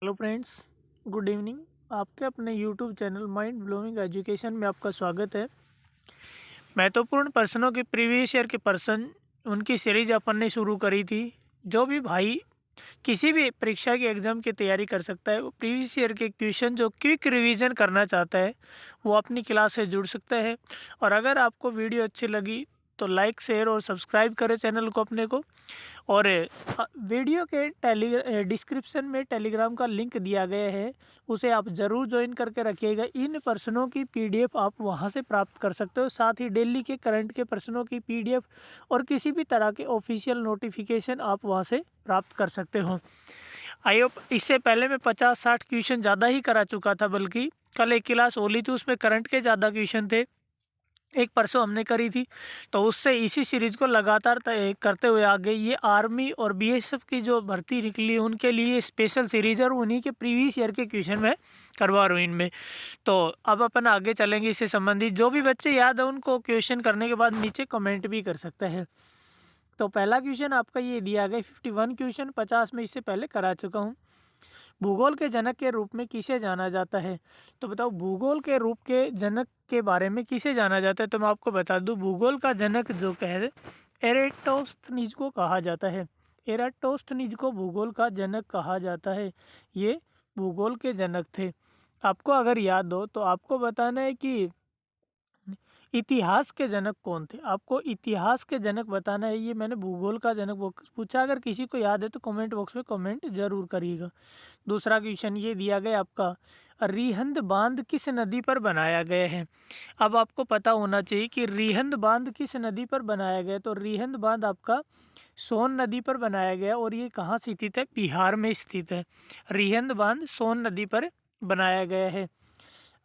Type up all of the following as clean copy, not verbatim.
Hello friends, good evening. आपके अपने YouTube channel mind blowing education में आपका स्वागत है। महत्वपूर्ण प्रश्नों के प्रीवियस ईयर के प्रश्न उनकी सीरीज अपन ने शुरू करी थी। जो भी भाई किसी भी परीक्षा की एग्ज़ाम की तैयारी कर सकता है, वो प्रीवियस ईयर के क्वेश्चन जो क्विक रिवीजन करना चाहता है वो अपनी क्लास से जुड़ सकता है। और अगर आपको वीडियो अच्छी लगी तो लाइक शेयर और सब्सक्राइब करें चैनल को अपने को। और वीडियो के डिस्क्रिप्शन में टेलीग्राम का लिंक दिया गया है, उसे आप ज़रूर ज्वाइन करके रखिएगा। इन प्रश्नों की पीडीएफ आप वहां से प्राप्त कर सकते हो। साथ ही डेली के करंट के प्रश्नों की पीडीएफ और किसी भी तरह के ऑफिशियल नोटिफिकेशन आप वहां से प्राप्त कर सकते हो। आई होप इससे पहले मैं 50-60 क्वेश्चन ज़्यादा ही करा चुका था, बल्कि कल एक क्लास होली थी उसमें करंट के ज़्यादा क्वेश्चन थे। एक परसों हमने करी थी, तो उससे इसी सीरीज को लगातार करते हुए आगे ये आर्मी और बीएसएफ की जो भर्ती निकली है उनके लिए स्पेशल सीरीज है, और उन्हीं के प्रीवियस ईयर के क्वेश्चन मैं करवा रहा हूँ इनमें। तो अब अपन आगे चलेंगे इससे संबंधित। जो भी बच्चे याद है उनको क्वेश्चन करने के बाद नीचे कमेंट भी कर सकते हैं। तो पहला क्वेश्चन आपका ये दिया गया 51 क्वेश्चन, 50 में इससे पहले करा चुका हूँ। भूगोल के जनक के रूप में किसे जाना जाता है? तो बताओ, भूगोल के रूप के जनक के बारे में किसे जाना जाता है? तो मैं आपको बता दूं, भूगोल का जनक जो कहे एरेटोस्थनीज को कहा जाता है। एराटोस्थनीज को भूगोल का जनक कहा जाता है। ये भूगोल के जनक थे। आपको अगर याद हो तो आपको बताना है कि इतिहास के जनक कौन थे। आपको इतिहास के जनक बताना है। ये मैंने भूगोल का जनक पूछा, अगर किसी को याद है तो कमेंट बॉक्स में कमेंट जरूर करिएगा। दूसरा क्वेश्चन ये दिया गया आपका, रिहंद बांध किस नदी पर बनाया गया है? अब आपको पता होना चाहिए कि रिहंद बांध किस नदी पर बनाया गया है। तो रिहंद बांध आपका सोन नदी पर बनाया गया, और ये कहाँ स्थित है? बिहार में स्थित है। रिहंद बांध सोन नदी पर बनाया गया है।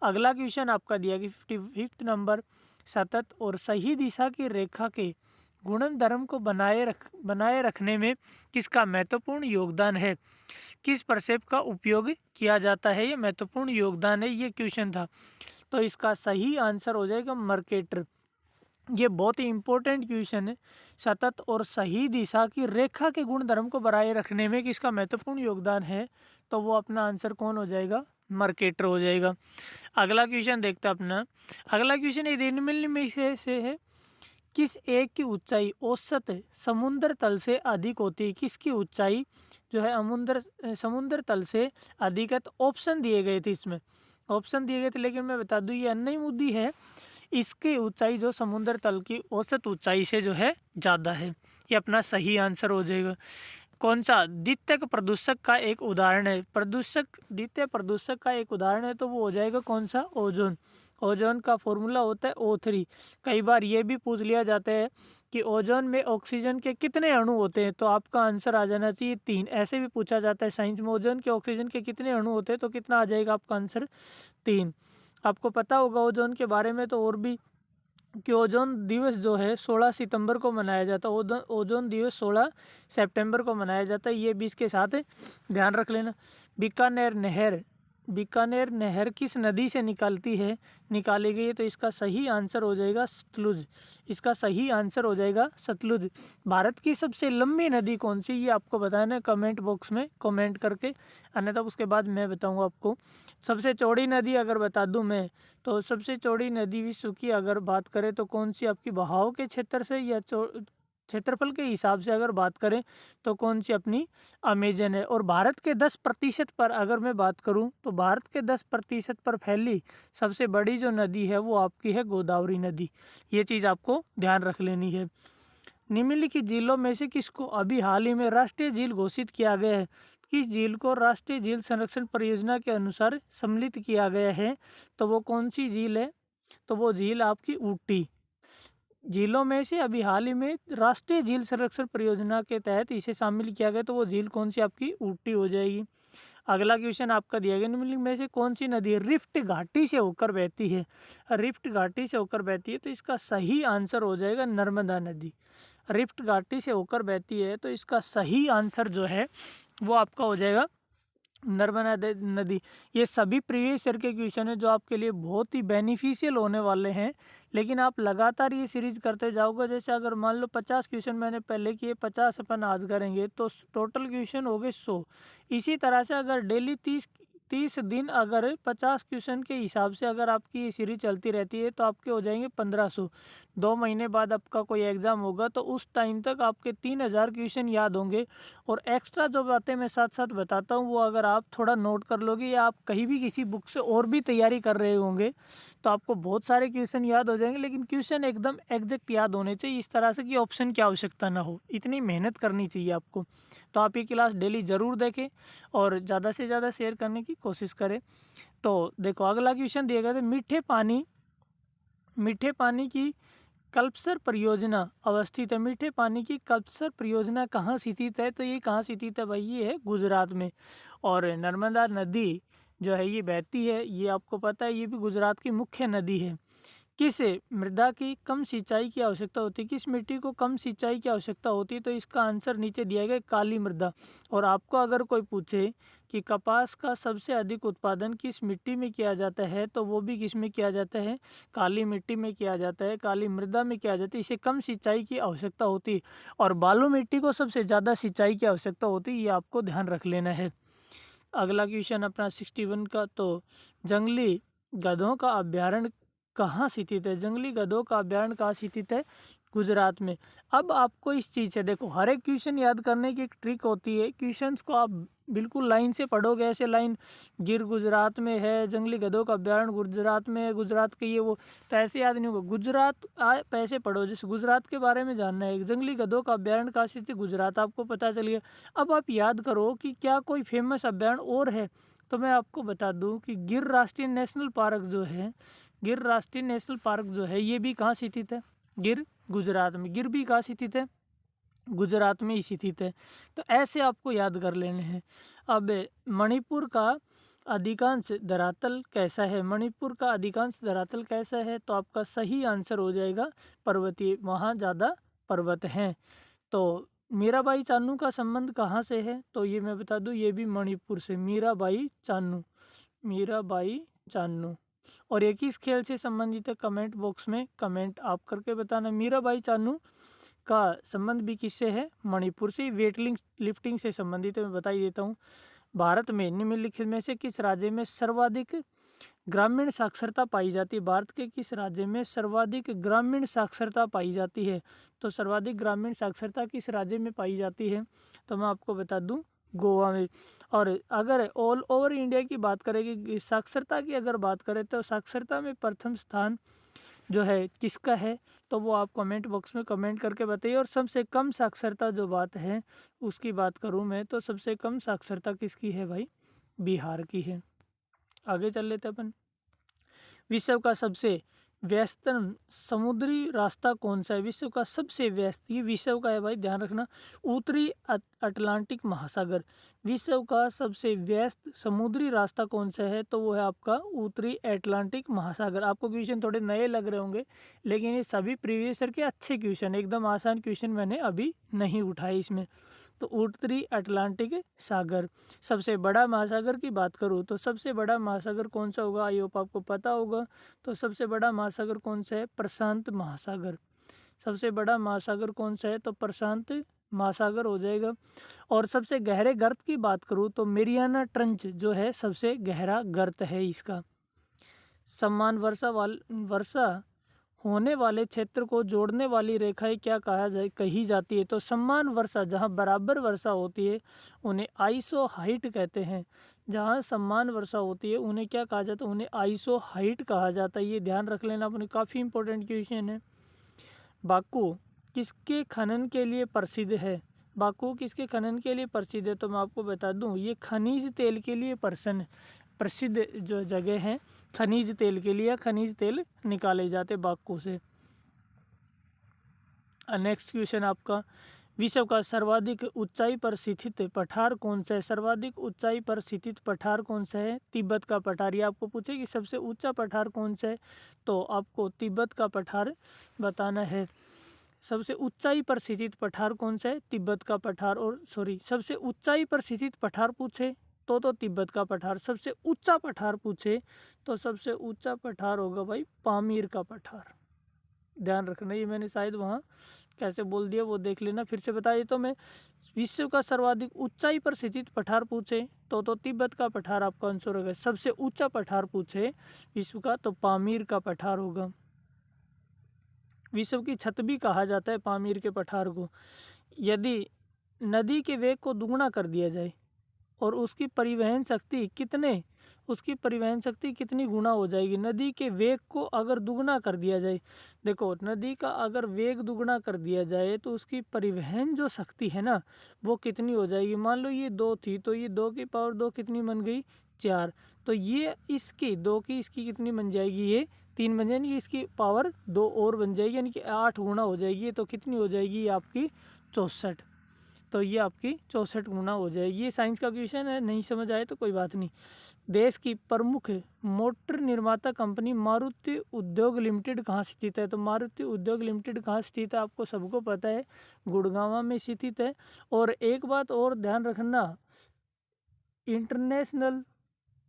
अगला क्वेश्चन आपका दिया कि 55 नंबर, सतत और सही दिशा की रेखा के गुणन धर्म को बनाए रखने में किसका महत्वपूर्ण योगदान है? किस प्रक्षेप का उपयोग किया जाता है? ये महत्वपूर्ण योगदान है, ये क्वेश्चन था। तो इसका सही आंसर हो जाएगा मर्केटर। ये बहुत ही इंपॉर्टेंट क्वेश्चन है। सतत और सही दिशा की रेखा के गुण धर्म को बनाए रखने में किसका महत्वपूर्ण योगदान है? तो वो अपना आंसर कौन हो जाएगा? मर्केटर हो जाएगा। अगला क्वेश्चन देखते हैं अपना। अगला क्वेश्चन ये निम्नलिखित में से है, किस एक की ऊंचाई औसत समुद्र तल से अधिक होती है? किसकी ऊंचाई जो है समुद्र तल से अधिक है? तो ऑप्शन दिए गए थे, इसमें ऑप्शन दिए गए थे, लेकिन मैं बता दूं ये अन्य मुद्दी है। इसकी ऊंचाई जो समुद्र तल की औसत ऊंचाई से जो है ज़्यादा है। ये अपना सही आंसर हो जाएगा। कौन सा? द्वितीयक प्रदूषक का एक उदाहरण है। द्वितीय प्रदूषक का एक उदाहरण है, तो वो हो जाएगा कौन सा? ओजोन। ओजोन का फॉर्मूला होता है O3। कई बार ये भी पूछ लिया जाता है कि ओजोन में ऑक्सीजन के कितने अणु होते हैं? तो आपका आंसर आ जाना चाहिए 3। ऐसे भी पूछा जाता है साइंस में, ओजोन के ऑक्सीजन के कितने अणु होते हैं? तो कितना आ जाएगा आपका आंसर? 3। आपको पता होगा ओजोन के बारे में तो और भी, कि ओजोन दिवस जो है 16 सितंबर को मनाया जाता है। ओजोन दिवस 16 सितंबर को मनाया जाता है। ये भी इसके साथ ध्यान रख लेना। बीकानेर नहर किस नदी से निकाली गई है? तो इसका सही आंसर हो जाएगा सतलुज। इसका सही आंसर हो जाएगा सतलुज। भारत की सबसे लंबी नदी कौन सी? ये आपको बताना है कमेंट बॉक्स में कमेंट करके, अन्यथा उसके बाद मैं बताऊंगा आपको। सबसे चौड़ी नदी अगर बता दूं मैं, तो सबसे चौड़ी नदी विश्व की अगर बात करें तो कौन सी? आपकी बहाव के क्षेत्र से या क्षेत्रफल के हिसाब से अगर बात करें तो कौन सी? अपनी अमेजन है। और भारत के 10% पर अगर मैं बात करूं तो भारत के 10% पर फैली सबसे बड़ी जो नदी है वो आपकी है गोदावरी नदी। ये चीज़ आपको ध्यान रख लेनी है। निम्नलिखित झीलों में से किसको अभी हाल ही में राष्ट्रीय झील घोषित किया गया है? किस झील को राष्ट्रीय झील संरक्षण परियोजना के अनुसार सम्मिलित किया गया है? तो वो कौन सी झील है? तो वो झील आपकी ऊटी। झीलों में से अभी हाल ही में राष्ट्रीय झील संरक्षण परियोजना के तहत इसे शामिल किया गया, तो वो झील कौन सी? आपकी ऊटी हो जाएगी। अगला क्वेश्चन आपका दिया गया, निम्नलिखित में से कौन सी नदी रिफ्ट घाटी से होकर बहती है? रिफ्ट घाटी से होकर बहती है, तो इसका सही आंसर हो जाएगा नर्मदा नदी। रिफ्ट घाटी से होकर बहती है, तो इसका सही आंसर जो है वो आपका हो जाएगा नदी, ये सभी प्रीवियस ईयर के क्वेश्चन है जो आपके लिए बहुत ही बेनिफिशियल होने वाले हैं। लेकिन आप लगातार ये सीरीज करते जाओगे, जैसे अगर मान लो 50 क्वेश्चन मैंने पहले किए, 50 अपन आज करेंगे तो टोटल क्वेश्चन हो गए 100। इसी तरह से अगर डेली 30 दिन अगर 50 क्वेश्चन के हिसाब से अगर आपकी ये सीरीज चलती रहती है तो आपके हो जाएंगे 1500। 2 महीने बाद आपका कोई एग्ज़ाम होगा तो उस टाइम तक आपके 3000 क्वेश्चन याद होंगे। और एक्स्ट्रा जो बातें मैं साथ साथ बताता हूँ वो अगर आप थोड़ा नोट कर लोगे या आप कहीं भी किसी बुक से और भी तैयारी कर रहे होंगे तो आपको बहुत सारे क्वेश्चन याद हो जाएंगे। लेकिन क्वेश्चन एकदम एग्जैक्ट याद होने चाहिए, इस तरह से कि ऑप्शन की आवश्यकता ना हो, इतनी मेहनत करनी चाहिए आपको। तो आप ये क्लास डेली ज़रूर देखें और ज़्यादा से ज़्यादा शेयर करने की कोशिश करें। तो देखो अगला क्वेश्चन दिया गया था, मीठे पानी की कल्पसर परियोजना अवस्थित है। मीठे पानी की कल्पसर परियोजना कहाँ स्थित है? तो ये कहाँ स्थित है भाई? ये है गुजरात में। और नर्मदा नदी जो है ये बहती है, ये आपको पता है, ये भी गुजरात की मुख्य नदी है। किस मृदा की कम सिंचाई की आवश्यकता होती है? किस मिट्टी को कम सिंचाई की आवश्यकता होती है? तो इसका आंसर नीचे दिया गया, काली मृदा। और आपको अगर कोई पूछे कि कपास का सबसे अधिक उत्पादन किस मिट्टी में किया जाता है तो वो भी किस में किया जाता है? काली मिट्टी में किया जाता है, काली मृदा में किया जाता है। इसे कम सिंचाई की आवश्यकता होती है। और बालू मिट्टी को सबसे ज़्यादा सिंचाई की आवश्यकता होती है, ये आपको ध्यान रख लेना है। अगला क्वेश्चन अपना 61 का, तो जंगली गधों का अभ्यारण्य कहाँ स्थित है? जंगली गधों का अभ्यारण्य कहाँ स्थित है? गुजरात में। अब आपको इस चीज़ से देखो, हर एक क्वेश्चन याद करने की एक ट्रिक होती है। क्वेश्चंस को आप बिल्कुल लाइन से पढ़ोगे, ऐसे लाइन गिर गुजरात में है, जंगली गधों का अभ्यारण्य गुजरात में है, गुजरात के ये वो, तो ऐसे याद नहीं होगा। गुजरात पैसे पढ़ो, जैसे गुजरात के बारे में जानना है, जंगली गधों का अभ्यारण्य कहाँ स्थित है? गुजरात, आपको पता चल गया। अब आप याद करो कि क्या कोई फेमस अभ्यारण्य और है? तो मैं आपको बता दूं कि गिर राष्ट्रीय नेशनल पार्क जो है, गिर राष्ट्रीय नेशनल पार्क जो है ये भी कहाँ स्थित है? गिर गुजरात में। गिर भी कहाँ स्थित है? गुजरात में ही स्थित है। तो ऐसे आपको याद कर लेने हैं। अब मणिपुर का अधिकांश धरातल कैसा है? मणिपुर का अधिकांश धरातल कैसा है? तो आपका सही आंसर हो जाएगा पर्वतीय, वहाँ ज़्यादा पर्वत हैं। तो मीराबाई चानू का संबंध कहाँ से है? तो ये मैं बता दूं, ये भी मणिपुर से। मीराबाई चानू। और ये किस खेल से संबंधित है? कमेंट बॉक्स में कमेंट आप करके बताना। मीराबाई चानू का संबंध भी किससे है? मणिपुर से। वेट लिफ्टिंग से संबंधित है, मैं बता ही देता हूँ। भारत में निम्नलिखित में से किस राज्य में सर्वाधिक ग्रामीण साक्षरता पाई जाती है? भारत के किस राज्य में सर्वाधिक ग्रामीण साक्षरता पाई जाती है? तो सर्वाधिक ग्रामीण साक्षरता किस राज्य में पाई जाती है? तो मैं आपको बता दूं, गोवा में। और अगर ऑल ओवर इंडिया की बात करेंगे, साक्षरता की अगर बात करें तो साक्षरता में प्रथम स्थान जो है किसका है? तो वो आप कमेंट बॉक्स में कमेंट करके बताइए। और सबसे कम साक्षरता जो बात है उसकी बात करूं मैं, तो सबसे कम साक्षरता किसकी है भाई? बिहार की है। आगे चल लेते अपन। विश्व का सबसे व्यस्तम समुद्री रास्ता कौन सा है? विश्व का सबसे व्यस्त, ये विश्व का है भाई, ध्यान रखना। उत्तरी अटलांटिक महासागर। विश्व का सबसे व्यस्त समुद्री रास्ता कौन सा है? तो वो है आपका उत्तरी अटलांटिक महासागर। आपको क्वेश्चन थोड़े नए लग रहे होंगे, लेकिन ये सभी प्रीवियस ईयर के अच्छे क्वेश्चन, एकदम आसान क्वेश्चन मैंने अभी नहीं उठाए इसमें। तो उत्तरी अटलांटिक सागर। सबसे बड़ा महासागर की बात करूँ तो सबसे बड़ा महासागर कौन सा होगा? आई होप आपको पता होगा। तो सबसे बड़ा महासागर कौन सा है? प्रशांत महासागर। सबसे बड़ा महासागर कौन सा है? तो प्रशांत महासागर हो जाएगा। और सबसे गहरे गर्त की बात करूँ तो मेरियाना ट्रंच जो है सबसे गहरा गर्त है इसका। समान वर्षा होने वाले क्षेत्र को जोड़ने वाली रेखाएं क्या कही जाती है? तो समान वर्षा, जहां बराबर वर्षा होती है उन्हें आइसो हाइट कहते हैं। जहां समान वर्षा होती है उन्हें क्या कहा जाता है? उन्हें आइसो हाइट कहा जाता है। ये ध्यान रख लेना अपने, काफ़ी इंपॉर्टेंट क्वेश्चन है। बाकू किसके खनन के लिए प्रसिद्ध है? बाकू किसके खनन के लिए प्रसिद्ध है? तो मैं आपको बता दूं, ये खनिज तेल के लिए प्रसिद्ध जो जगह है, खनिज तेल के लिए, खनिज तेल निकाले जाते बाकू से। नेक्स्ट क्वेश्चन आपका, विश्व का सर्वाधिक ऊंचाई पर स्थित पठार कौन सा है? सर्वाधिक ऊंचाई पर स्थित पठार कौन सा है? तिब्बत का पठार। ये आपको पूछे कि सबसे ऊंचा पठार कौन सा है, तो आपको तिब्बत का पठार बताना है। सबसे ऊंचाई पर स्थित पठार कौन सा है? तिब्बत का पठार। और सबसे ऊंचाई पर स्थित पठार पूछे तो तिब्बत का पठार। सबसे ऊंचा पठार पूछे तो सबसे ऊंचा पठार होगा भाई पामीर का पठार। ध्यान रखना, ये मैंने शायद वहाँ कैसे बोल दिया वो देख लेना। फिर से बताइए तो मैं, विश्व का सर्वाधिक ऊंचाई पर स्थित पठार पूछे तो तिब्बत का पठार आपका आंसर होगा। सबसे ऊंचा पठार पूछे विश्व का तो पामीर का पठार होगा। विश्व की छत भी कहा जाता है पामीर के पठार को। यदि नदी के वेग को दुगुना कर दिया जाए और उसकी परिवहन शक्ति कितनी गुना हो जाएगी। नदी के वेग को अगर दुगना कर दिया जाए, देखो नदी का अगर वेग दुगना कर दिया जाए तो उसकी परिवहन जो शक्ति है ना वो कितनी हो जाएगी। मान लो ये 2 थी तो ये 2 की पावर 2 कितनी बन गई 4, तो ये इसकी 2 की इसकी कितनी बन जाएगी, ये 3 बन जाएगी, इसकी पावर 2 और बन जाएगी, यानी कि 8 गुना हो जाएगी। तो कितनी हो जाएगी ये आपकी 64, तो ये आपकी 64 गुना हो जाएगी। ये साइंस का क्वेश्चन है, नहीं समझ आए तो कोई बात नहीं। देश की प्रमुख मोटर निर्माता कंपनी मारुति उद्योग लिमिटेड कहाँ स्थित है। तो मारुति उद्योग लिमिटेड कहाँ स्थित है आपको सबको पता है, गुड़गांव में स्थित है। और एक बात और ध्यान रखना, international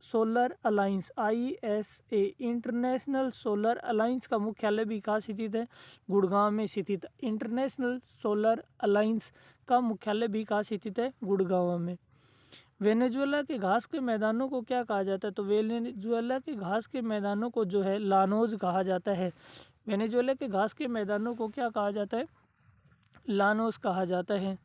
solar alliance ISA international solar alliance का मुख्यालय भी कहाँ स्थित है, गुड़गांव में स्थित। इंटरनेशनल सोलर अलायंस का मुख्यालय भी कहाँ स्थित है, गुड़गांव में। वेनेजुएला के घास के मैदानों को क्या कहा जाता है। तो वेनेजुएला के घास के मैदानों को जो है लानोज कहा जाता है। वेनेजुएला के घास के मैदानों को क्या कहा जाता है, लानोज कहा जाता है।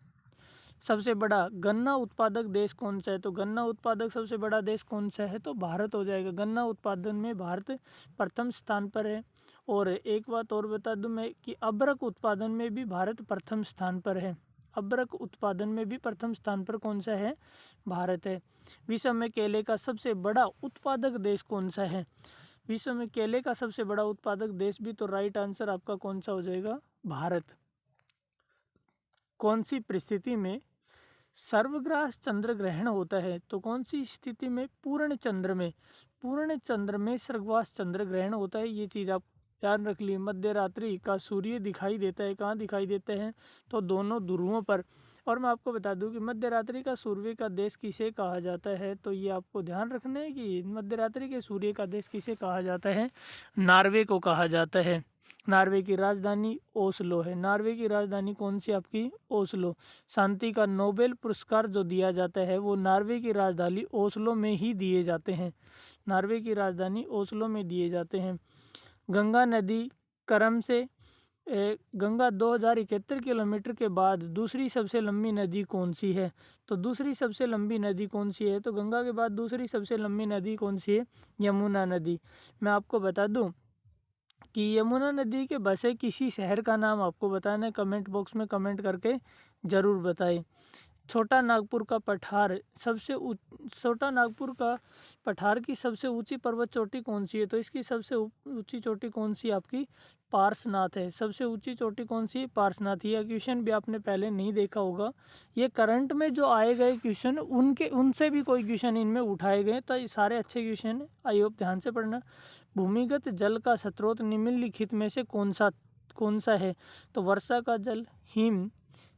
सबसे बड़ा गन्ना उत्पादक देश कौन सा है। तो गन्ना उत्पादक सबसे बड़ा देश कौन सा है, तो भारत हो जाएगा। गन्ना उत्पादन में भारत प्रथम स्थान पर है। और एक बात और बता दूं मैं कि अदरक उत्पादन में भी भारत प्रथम स्थान पर है। अदरक उत्पादन में भी प्रथम स्थान पर कौन सा है, भारत है। विश्व में केले का सबसे बड़ा उत्पादक देश कौन सा है। विश्व में केले का सबसे बड़ा उत्पादक देश भी तो राइट आंसर आपका कौन सा हो जाएगा, भारत। कौन सी परिस्थिति में सर्वग्रास चंद्र ग्रहण होता है। तो कौन सी स्थिति में, पूर्ण चंद्र में सर्वग्रास चंद्र ग्रहण होता है। ये चीज़ आप ध्यान रख लिए। मध्य रात्रि का सूर्य दिखाई देता है, कहाँ दिखाई देते हैं, तो दोनों ध्रुवों पर। और मैं आपको बता दूं कि मध्य रात्रि का सूर्य का देश किसे कहा जाता है। तो ये आपको ध्यान रखना है कि मध्य रात्रि के सूर्य का देश किसे कहा जाता है, नॉर्वे को कहा जाता है। नॉर्वे की राजधानी ओस्लो है। नॉर्वे की राजधानी कौन सी आपकी, ओस्लो। शांति का नोबेल पुरस्कार जो दिया जाता है वो नॉर्वे की राजधानी ओस्लो में ही दिए जाते हैं। नॉर्वे की राजधानी ओस्लो में दिए जाते हैं। गंगा नदी क्रम से गंगा 2071 किलोमीटर के बाद दूसरी सबसे लंबी नदी कौन सी है। तो दूसरी सबसे लंबी नदी कौन सी है, तो गंगा के बाद दूसरी सबसे लंबी नदी कौन सी है, यमुना नदी। मैं आपको बता दूं कि यमुना नदी के बसे किसी शहर का नाम आपको बताना है, कमेंट बॉक्स में कमेंट करके ज़रूर बताएं। छोटा नागपुर का पठार छोटा नागपुर का पठार की सबसे ऊंची पर्वत चोटी कौन सी है। तो इसकी सबसे ऊंची चोटी कौन सी आपकी, पार्श्वनाथ है। सबसे ऊंची चोटी कौन सी, पार्श्वनाथ। यह क्वेश्चन भी आपने पहले नहीं देखा होगा। ये करंट में जो आए गए क्वेश्चन उनसे भी कोई क्वेश्चन इनमें उठाए गए, तो ये सारे अच्छे क्वेश्चन है, आई होप ध्यान से पढ़ना। भूमिगत जल का स्रोत निम्नलिखित में से कौन सा है। तो वर्षा का जल, हिम,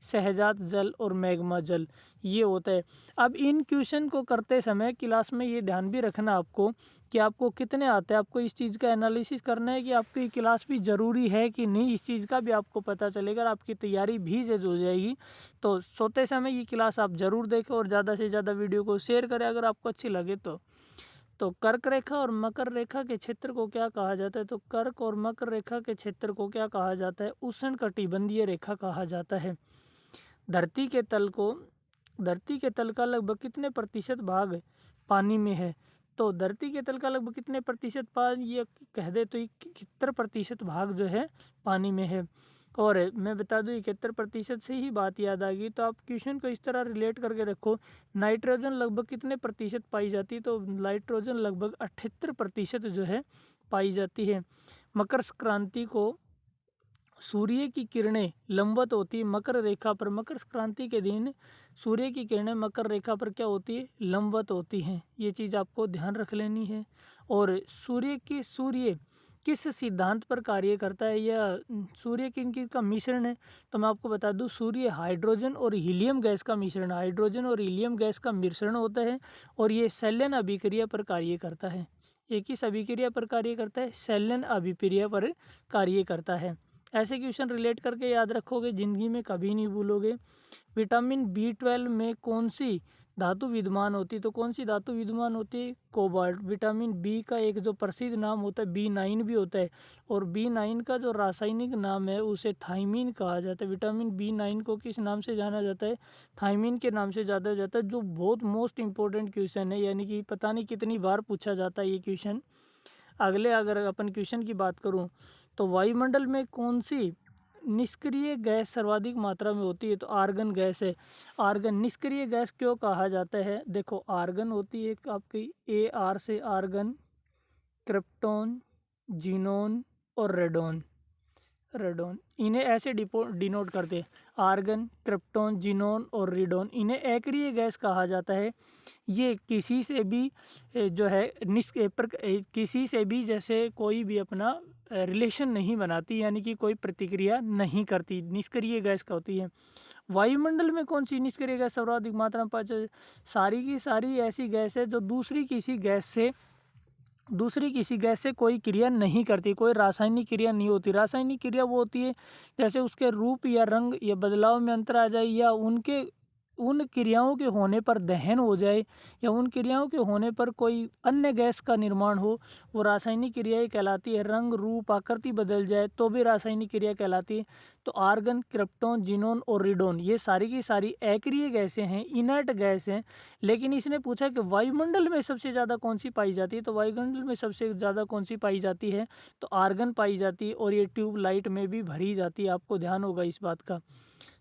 सहजात जल और मैग्मा जल, ये होता है। अब इन क्वेश्चन को करते समय क्लास में ये ध्यान भी रखना आपको कि आपको कितने आते हैं। आपको इस चीज़ का एनालिसिस करना है कि आपकी क्लास भी ज़रूरी है कि नहीं, इस चीज़ का भी आपको पता चलेगा, आपकी तैयारी भी जज हो जाएगी। तो सोते समय ये क्लास आप ज़रूर देखें और ज़्यादा से ज़्यादा वीडियो को शेयर करें अगर आपको अच्छी लगे तो कर्क रेखा और मकर रेखा के क्षेत्र को क्या कहा जाता है। तो कर्क और मकर रेखा के क्षेत्र को क्या कहा जाता है, उष्णकटिबंधीय रेखा कहा जाता है। धरती के तल का लगभग कितने प्रतिशत भाग पानी में है। तो धरती के तल का लगभग कितने प्रतिशत पानी, ये कह दे तो 71% भाग जो है पानी में है। और मैं बता दूं 71% से ही बात याद आ गई, तो आप क्वेश्चन को इस तरह रिलेट करके रखो। नाइट्रोजन लगभग कितने प्रतिशत पाई जाती है। तो नाइट्रोजन लगभग 78% जो है पाई जाती है। मकर संक्रांति को सूर्य की किरणें लंबवत होती है मकर रेखा पर। मकर संक्रांति के दिन सूर्य की किरणें मकर रेखा पर क्या होती है, लंबवत होती हैं। ये चीज़ आपको ध्यान रख लेनी है। और सूर्य किस सिद्धांत पर कार्य करता है या सूर्य किन का मिश्रण है? तो मैं आपको बता दूं, सूर्य हाइड्रोजन और हीलियम गैस का मिश्रण, हाइड्रोजन और हीलियम गैस का मिश्रण होता है और ये संलयन अभिक्रिया पर कार्य करता है। ये किस अभिक्रिया पर कार्य करता है? संलयन अभिक्रिया पर कार्य करता है। ऐसे क्वेश्चन रिलेट करके याद रखोगे, जिंदगी में कभी नहीं भूलोगे। विटामिन B12 में कौन सी धातु विद्यमान होती है? तो कौन सी धातु विद्यमान होती है? कोबाल्ट। विटामिन बी का एक जो प्रसिद्ध नाम होता है B9 भी होता है, और B9 का जो रासायनिक नाम है उसे थायमीन कहा जाता है। विटामिन B9 को किस नाम से जाना जाता है? थायमीन के नाम से जाना जाता है, जो बहुत मोस्ट इंपॉर्टेंट क्वेश्चन है, यानी कि पता नहीं कितनी बार पूछा जाता है ये क्वेश्चन। अगर अपन क्वेश्चन की बात करूँ तो वायुमंडल में कौन सी निष्क्रिय गैस सर्वाधिक मात्रा में होती है? तो आर्गन गैस है। आर्गन निष्क्रिय गैस क्यों कहा जाता है? देखो, आर्गन होती है आपकी AR से आर्गन, क्रिप्टॉन, जीनोन और रेडॉन। इन्हें ऐसे डिनोट करते हैं, आर्गन, क्रिप्टॉन, जीनोन और रेडॉन। इन्हें अक्रिय गैस कहा जाता है। ये किसी से भी जो है किसी से भी जैसे कोई भी अपना रिलेशन नहीं बनाती, यानी कि कोई प्रतिक्रिया नहीं करती, निष्क्रिय गैस का होती है। वायुमंडल में कौन सी निष्क्रिय गैस सर्वाधिक मात्रा में पाई जाती है? सारी की सारी ऐसी गैस है जो दूसरी किसी गैस से कोई क्रिया नहीं करती, कोई रासायनिक क्रिया नहीं होती। रासायनिक क्रिया वो होती है जैसे उसके रूप या रंग या बदलाव में अंतर आ जाए, या उन क्रियाओं के होने पर दहन हो जाए, या उन क्रियाओं के होने पर कोई अन्य गैस का निर्माण हो, वो रासायनिक क्रियाएं कहलाती है। रंग, रूप, आकृति बदल जाए तो भी रासायनिक क्रिया कहलाती है। तो आर्गन, क्रिप्टॉन, जीनोन और रेडॉन ये सारी की सारी अक्रिय गैसें हैं, इनर्ट गैस हैं। लेकिन इसने पूछा कि वायुमंडल में सबसे ज़्यादा कौन सी पाई जाती है? तो वायुमंडल में सबसे ज़्यादा कौन सी पाई जाती है? तो आर्गन पाई जाती है, और ये ट्यूबलाइट में भी भरी जाती है। आपको ध्यान होगा इस बात का।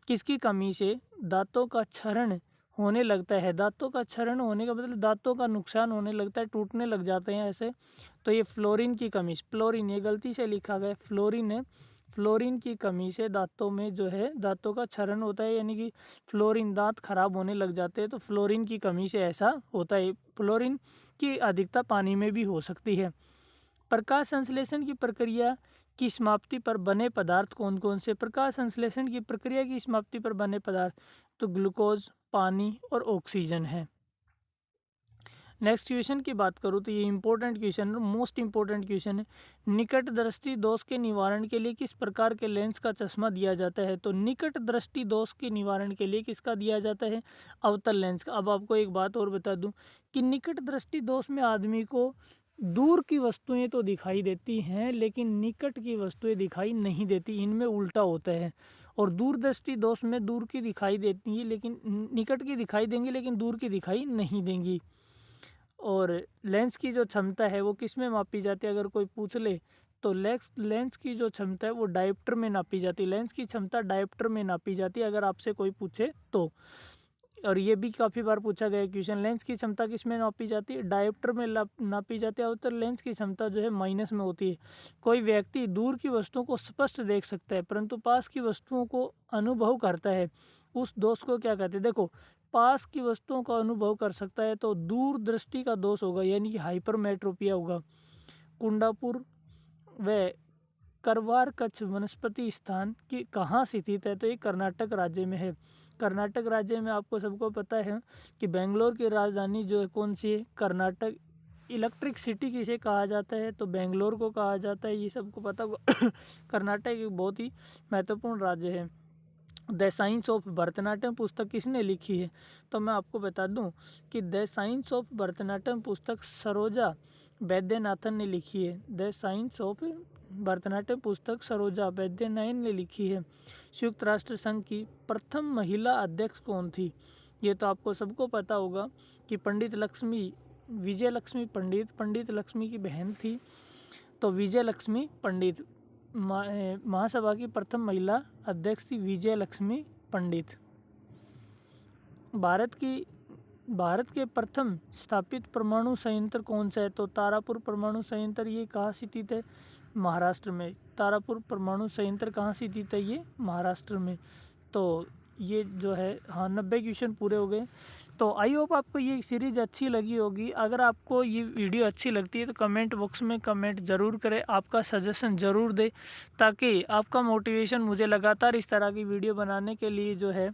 किसकी कमी से दांतों का क्षरण होने लगता है? दांतों का क्षरण होने का मतलब दांतों का नुकसान होने लगता है, टूटने लग जाते हैं ऐसे। तो ये फ्लोरीन की कमी, फ्लोरीन, ये गलती से लिखा गया फ्लोरीन है। फ्लोरीन की कमी से दांतों में जो है दांतों का क्षरण होता है, यानी कि फ्लोरीन, दांत खराब होने लग जाते हैं, तो फ्लोरीन की कमी से ऐसा होता है। फ्लोरीन की अधिकता पानी में भी हो सकती है। प्रकाश संश्लेषण की प्रक्रिया की समाप्ति पर बने पदार्थ कौन कौन से? प्रकाश संश्लेषण की प्रक्रिया की समाप्ति पर बने पदार्थ तो ग्लूकोज, पानी और ऑक्सीजन है। नेक्स्ट क्वेश्चन की बात करूँ तो ये important question, most important question है। निकट दृष्टि दोष के निवारण के लिए किस प्रकार के लेंस का चश्मा दिया जाता है? तो निकट दृष्टि दोष के निवारण के लिए किसका दिया जाता है? अवतल लेंस का। अब आपको एक बात और बता दूं कि निकट दृष्टि दोष में आदमी को दूर की वस्तुएं तो दिखाई देती हैं, लेकिन निकट की वस्तुएं दिखाई नहीं देती, इनमें उल्टा होता है। और दूर दृष्टि दोष में दूर की दिखाई देती है, लेकिन निकट की दिखाई देंगी, लेकिन दूर की दिखाई नहीं देंगी। और लेंस की जो क्षमता है वो किस में मापी जाती है? अगर कोई पूछ ले तो लेंस की जो क्षमता है वो डायोप्टर में नापी जाती है। लेंस की क्षमता डायोप्टर में नापी जाती है, अगर आपसे कोई पूछे तो। और ये भी काफ़ी बार पूछा गया क्वेश्चन, लेंस की क्षमता किस में नापी जाती है? डायोप्टर में नापी जाती है। और तो लेंस की क्षमता जो है माइनस में होती है। कोई व्यक्ति दूर की वस्तुओं को स्पष्ट देख सकता है, परंतु पास की वस्तुओं को अनुभव करता है, उस दोष को क्या कहते हैं? देखो, पास की वस्तुओं का अनुभव कर सकता है तो दूर दृष्टि का दोष होगा, यानी कि हाइपरमेट्रोपिया होगा। कुंडापुर व करवार कच्छ वनस्पति स्थान की कहाँ स्थित है? तो ये कर्नाटक राज्य में है। कर्नाटक राज्य में आपको सबको पता है कि बेंगलोर की राजधानी जो है कौन सी है? कर्नाटक। इलेक्ट्रिक सिटी किसे कहा जाता है? तो बेंगलोर को कहा जाता है, ये सबको पता होगा। कर्नाटक एक बहुत ही महत्वपूर्ण राज्य है। द साइंस ऑफ भरतनाट्यम पुस्तक किसने लिखी है? तो मैं आपको बता दूं कि द साइंस ऑफ भरतनाट्यम पुस्तक सरोजा वैद्यनाथन ने लिखी है। द साइंस ऑफ भरतनाट्यम पुस्तक सरोजा वैद्यनाथन ने लिखी है। संयुक्त राष्ट्र संघ की प्रथम महिला अध्यक्ष कौन थी? ये तो आपको सबको पता होगा कि पंडित लक्ष्मी, विजय लक्ष्मी पंडित, पंडित लक्ष्मी की बहन थी, तो विजय लक्ष्मी पंडित। महासभा की प्रथम महिला अध्यक्ष थी विजय लक्ष्मी पंडित। भारत के प्रथम स्थापित परमाणु संयंत्र कौन सा है? तो तारापुर परमाणु संयंत्र। ये कहाँ स्थित है? महाराष्ट्र में। तारापुर परमाणु संयंत्र कहाँ स्थित है? ये महाराष्ट्र में। तो ये जो है हाँ 90 क्वेश्चन पूरे हो गए। तो आई होप आपको ये सीरीज़ अच्छी लगी होगी। अगर आपको ये वीडियो अच्छी लगती है तो कमेंट बॉक्स में कमेंट ज़रूर करें, आपका सजेशन ज़रूर दें, ताकि आपका मोटिवेशन मुझे लगातार इस तरह की वीडियो बनाने के लिए जो है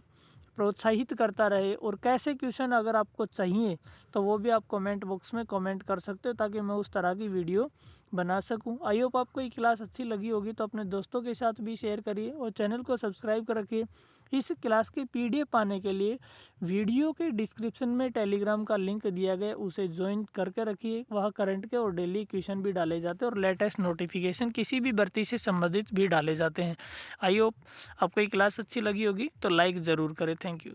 प्रोत्साहित करता रहे। और कैसे क्वेश्चन अगर आपको चाहिए तो वो भी आप कमेंट बॉक्स में कमेंट कर सकते हो, ताकि मैं उस तरह की वीडियो बना सकूं। आई होप आपको ये क्लास अच्छी लगी होगी, तो अपने दोस्तों के साथ भी शेयर करिए और चैनल को सब्सक्राइब कर रखिए। इस क्लास की PDF पाने के लिए वीडियो के डिस्क्रिप्शन में टेलीग्राम का लिंक दिया गया, उसे ज्वाइन करके रखिए। वहाँ करंट के और डेली क्वेश्चन भी डाले जाते हैं और लेटेस्ट नोटिफिकेशन किसी भी भर्ती से संबंधित भी डाले जाते हैं। आई होप आपको ये क्लास अच्छी लगी होगी, तो लाइक ज़रूर करें। Thank you.